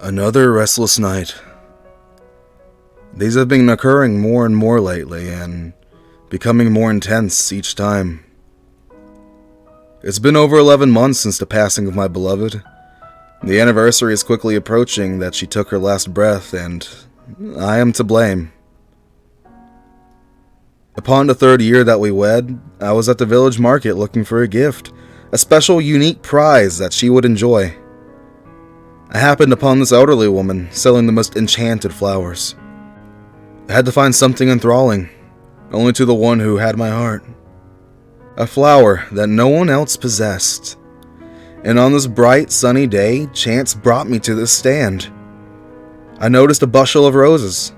Another restless night. These have been occurring more and more lately, and becoming more intense each time. It's been over 11 months since the passing of my beloved. The anniversary is quickly approaching that she took her last breath, and I am to blame. Upon the 3rd year that we wed, I was at the village market looking for a gift, a special unique prize that she would enjoy. I happened upon this elderly woman selling the most enchanted flowers. I had to find something enthralling, only to the one who had my heart. A flower that no one else possessed. And on this bright, sunny day, chance brought me to this stand. I noticed a bushel of roses,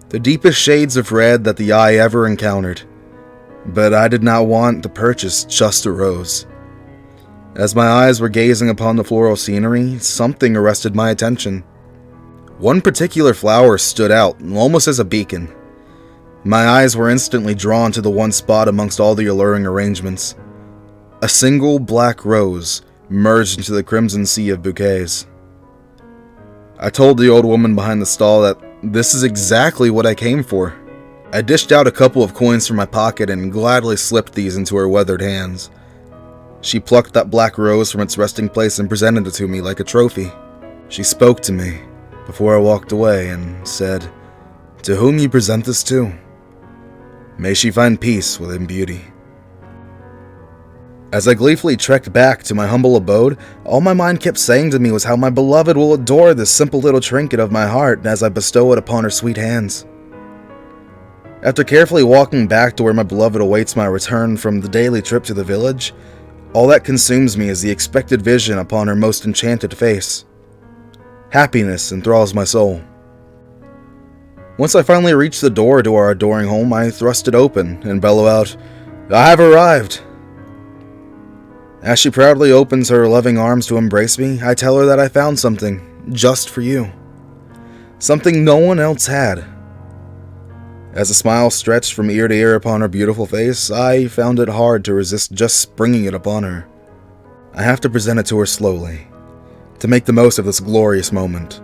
the deepest shades of red that the eye ever encountered. But I did not want to purchase just a rose. As my eyes were gazing upon the floral scenery, something arrested my attention. One particular flower stood out, almost as a beacon. My eyes were instantly drawn to the one spot amongst all the alluring arrangements. A single black rose merged into the crimson sea of bouquets. I told the old woman behind the stall that this is exactly what I came for. I dished out a couple of coins from my pocket and gladly slipped these into her weathered hands. She plucked that black rose from its resting place and presented it to me like a trophy. She spoke to me before I walked away and said, "To whom you present this to, may she find peace within beauty." As I gleefully trekked back to my humble abode, all my mind kept saying to me was how my beloved will adore this simple little trinket of my heart as I bestow it upon her sweet hands. After carefully walking back to where my beloved awaits my return from the daily trip to the village, all that consumes me is the expected vision upon her most enchanted face. Happiness enthralls my soul. Once I finally reach the door to our adoring home, I thrust it open and bellow out, "I have arrived!" As she proudly opens her loving arms to embrace me, I tell her that I found something just for you. Something no one else had. As a smile stretched from ear to ear upon her beautiful face, I found it hard to resist just springing it upon her. I have to present it to her slowly, to make the most of this glorious moment,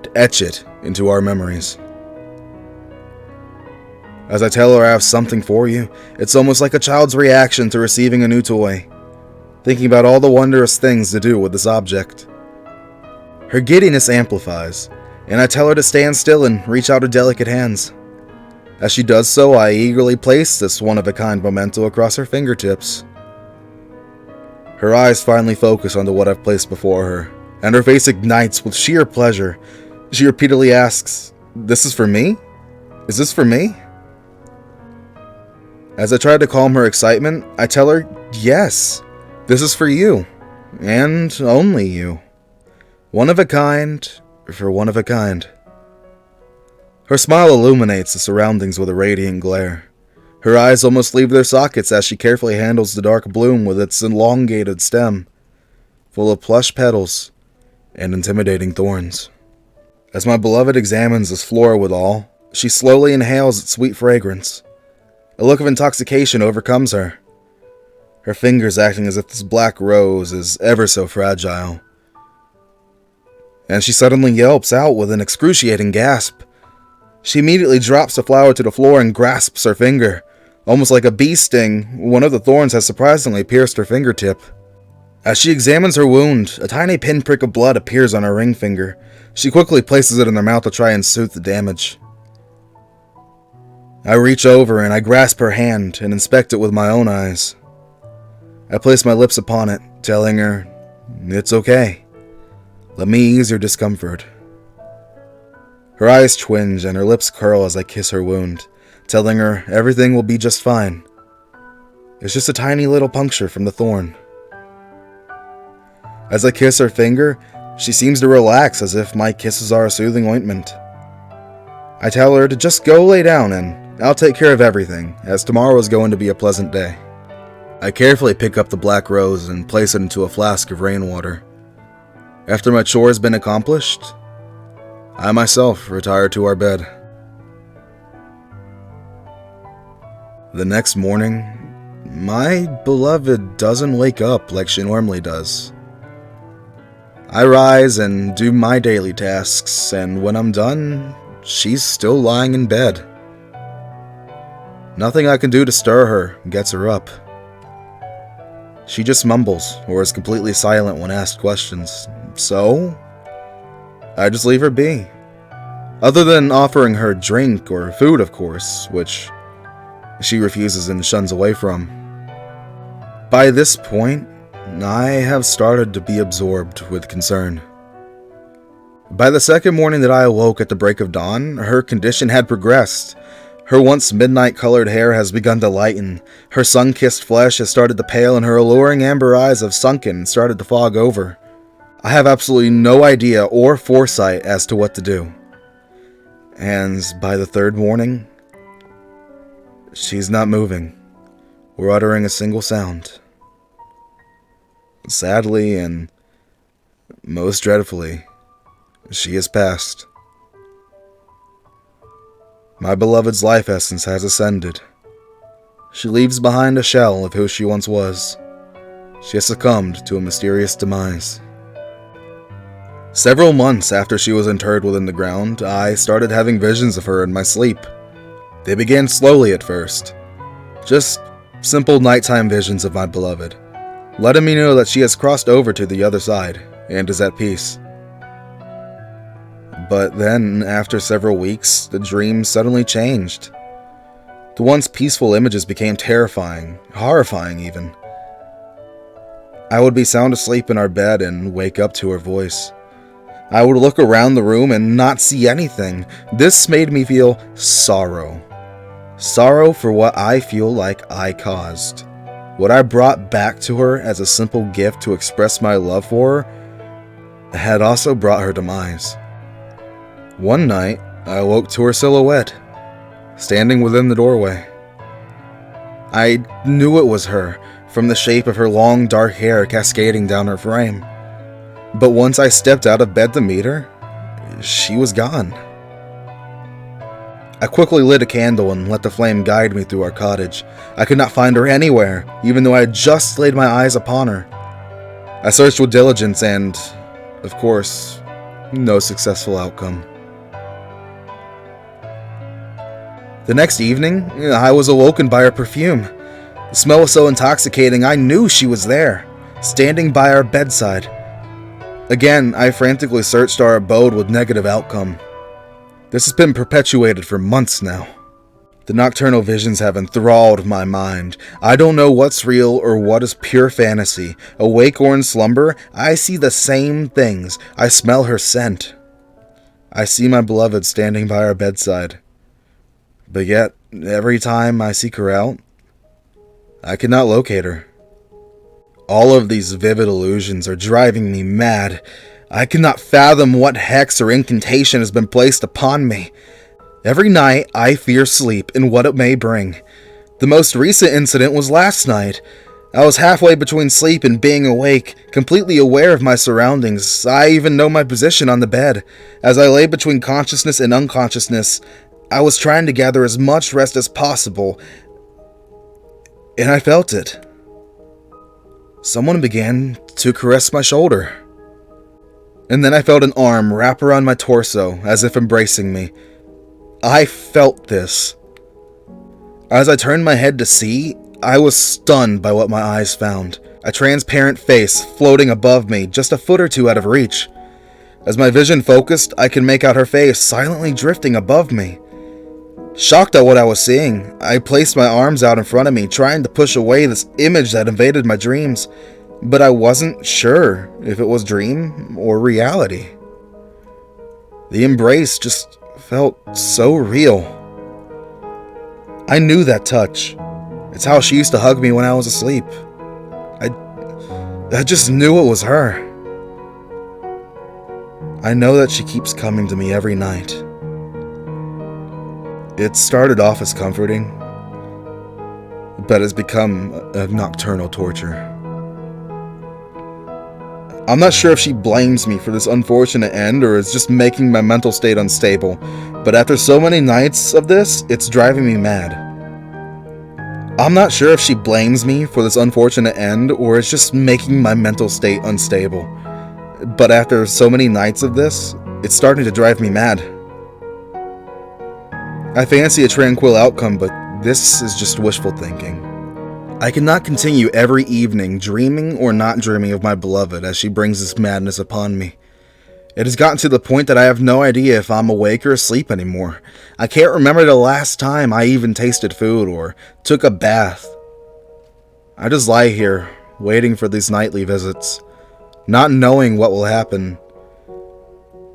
to etch it into our memories. As I tell her I have something for you, it's almost like a child's reaction to receiving a new toy, thinking about all the wondrous things to do with this object. Her giddiness amplifies, and I tell her to stand still and reach out her delicate hands. As she does so, I eagerly place this one-of-a-kind memento across her fingertips. Her eyes finally focus onto what I've placed before her, and her face ignites with sheer pleasure. She repeatedly asks, "This is for me? Is this for me?" As I try to calm her excitement, I tell her, "Yes, this is for you, and only you. One of a kind, for one of a kind." Her smile illuminates the surroundings with a radiant glare. Her eyes almost leave their sockets as she carefully handles the dark bloom with its elongated stem, full of plush petals and intimidating thorns. As my beloved examines this flora withal, she slowly inhales its sweet fragrance. A look of intoxication overcomes her, her fingers acting as if this black rose is ever so fragile. And she suddenly yelps out with an excruciating gasp. She immediately drops the flower to the floor and grasps her finger. Almost like a bee sting, one of the thorns has surprisingly pierced her fingertip. As she examines her wound, a tiny pinprick of blood appears on her ring finger. She quickly places it in her mouth to try and soothe the damage. I reach over and I grasp her hand and inspect it with my own eyes. I place my lips upon it, telling her, "It's okay. Let me ease your discomfort." Her eyes twinge and her lips curl as I kiss her wound, telling her everything will be just fine. It's just a tiny little puncture from the thorn. As I kiss her finger, she seems to relax as if my kisses are a soothing ointment. I tell her to just go lay down and I'll take care of everything, as tomorrow is going to be a pleasant day. I carefully pick up the black rose and place it into a flask of rainwater. After my chore has been accomplished, I myself retire to our bed. The next morning, my beloved doesn't wake up like she normally does. I rise and do my daily tasks, and when I'm done, she's still lying in bed. Nothing I can do to stir her gets her up. She just mumbles or is completely silent when asked questions, so I just leave her be. Other than offering her drink or food, of course, which she refuses and shuns away from. By this point, I have started to be absorbed with concern. By the second morning that I awoke at the break of dawn, her condition had progressed. Her once midnight-colored hair has begun to lighten, her sun-kissed flesh has started to pale, and her alluring amber eyes have sunken and started to fog over. I have absolutely no idea or foresight as to what to do. And by the third morning, she's not moving or uttering a single sound. Sadly and most dreadfully, she has passed. My beloved's life essence has ascended. She leaves behind a shell of who she once was. She has succumbed to a mysterious demise. Several months after she was interred within the ground, I started having visions of her in my sleep. They began slowly at first. Just simple nighttime visions of my beloved, letting me know that she has crossed over to the other side and is at peace. But then, after several weeks, the dreams suddenly changed. The once peaceful images became terrifying, horrifying even. I would be sound asleep in our bed and wake up to her voice. I would look around the room and not see anything. This made me feel sorrow. Sorrow for what I feel like I caused. What I brought back to her as a simple gift to express my love for her had also brought her demise. One night, I awoke to her silhouette, standing within the doorway. I knew it was her, from the shape of her long dark hair cascading down her frame. But once I stepped out of bed to meet her, she was gone. I quickly lit a candle and let the flame guide me through our cottage. I could not find her anywhere, even though I had just laid my eyes upon her. I searched with diligence and, of course, no successful outcome. The next evening, I was awoken by her perfume. The smell was so intoxicating I knew she was there, standing by our bedside. Again, I frantically searched our abode with negative outcome. This has been perpetuated for months now. The nocturnal visions have enthralled my mind. I don't know what's real or what is pure fantasy. Awake or in slumber, I see the same things. I smell her scent. I see my beloved standing by our bedside. But yet, every time I seek her out, I cannot locate her. All of these vivid illusions are driving me mad. I cannot fathom what hex or incantation has been placed upon me. Every night, I fear sleep and what it may bring. The most recent incident was last night. I was halfway between sleep and being awake, completely aware of my surroundings. I even know my position on the bed. As I lay between consciousness and unconsciousness, I was trying to gather as much rest as possible, and I felt it. Someone began to caress my shoulder. And then I felt an arm wrap around my torso, as if embracing me. I felt this. As I turned my head to see, I was stunned by what my eyes found. A transparent face floating above me, just a foot or two out of reach. As my vision focused, I could make out her face silently drifting above me. Shocked at what I was seeing, I placed my arms out in front of me, trying to push away this image that invaded my dreams, but I wasn't sure if it was dream or reality. The embrace just felt so real. I knew that touch. It's how she used to hug me when I was asleep. I just knew it was her. I know that she keeps coming to me every night. It started off as comforting, but has become a nocturnal torture. I'm not sure if she blames me for this unfortunate end or is just making my mental state unstable, but after so many nights of this, it's driving me mad. I'm not sure if she blames me for this unfortunate end or is just making my mental state unstable. But after so many nights of this, it's starting to drive me mad. I fancy a tranquil outcome, but this is just wishful thinking. I cannot continue every evening dreaming or not dreaming of my beloved as she brings this madness upon me. It has gotten to the point that I have no idea if I'm awake or asleep anymore. I can't remember the last time I even tasted food or took a bath. I just lie here, waiting for these nightly visits, not knowing what will happen.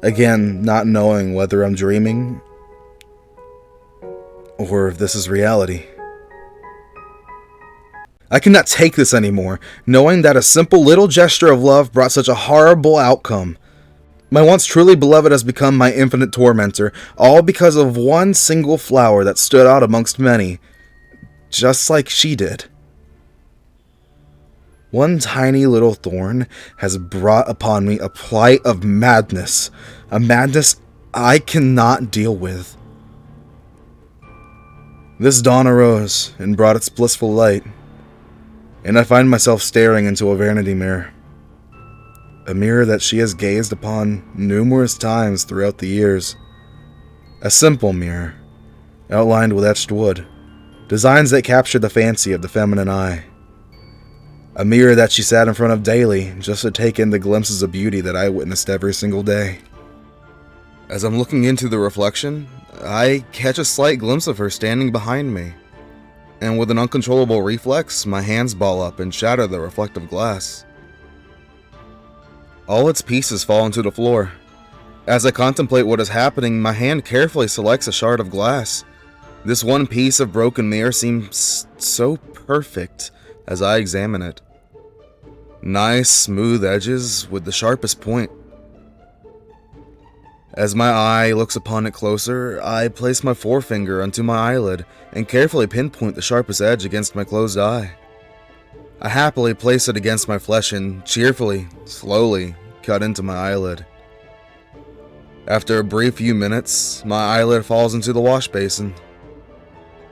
Again, not knowing whether I'm dreaming or if this is reality. I cannot take this anymore, knowing that a simple little gesture of love brought such a horrible outcome. My once truly beloved has become my infinite tormentor, all because of one single flower that stood out amongst many, just like she did. One tiny little thorn has brought upon me a plight of madness, a madness I cannot deal with. This dawn arose and brought its blissful light, and I find myself staring into a vanity mirror. A mirror that she has gazed upon numerous times throughout the years. A simple mirror, outlined with etched wood, designs that capture the fancy of the feminine eye. A mirror that she sat in front of daily just to take in the glimpses of beauty that I witnessed every single day. As I'm looking into the reflection, I catch a slight glimpse of her standing behind me, and with an uncontrollable reflex, my hands ball up and shatter the reflective glass. All its pieces fall onto the floor. As I contemplate what is happening, my hand carefully selects a shard of glass. This one piece of broken mirror seems so perfect as I examine it. Nice, smooth edges with the sharpest point. As my eye looks upon it closer, I place my forefinger onto my eyelid and carefully pinpoint the sharpest edge against my closed eye. I happily place it against my flesh and cheerfully, slowly, cut into my eyelid. After a brief few minutes, my eyelid falls into the wash basin.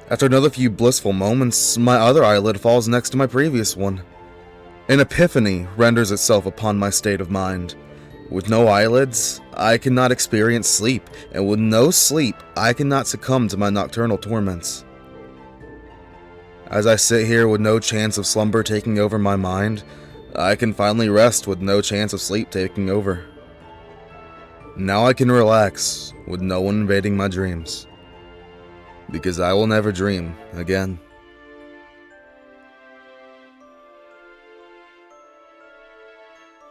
After another few blissful moments, my other eyelid falls next to my previous one. An epiphany renders itself upon my state of mind. With no eyelids, I cannot experience sleep, and with no sleep, I cannot succumb to my nocturnal torments. As I sit here with no chance of slumber taking over my mind, I can finally rest with no chance of sleep taking over. Now I can relax with no one invading my dreams, because I will never dream again.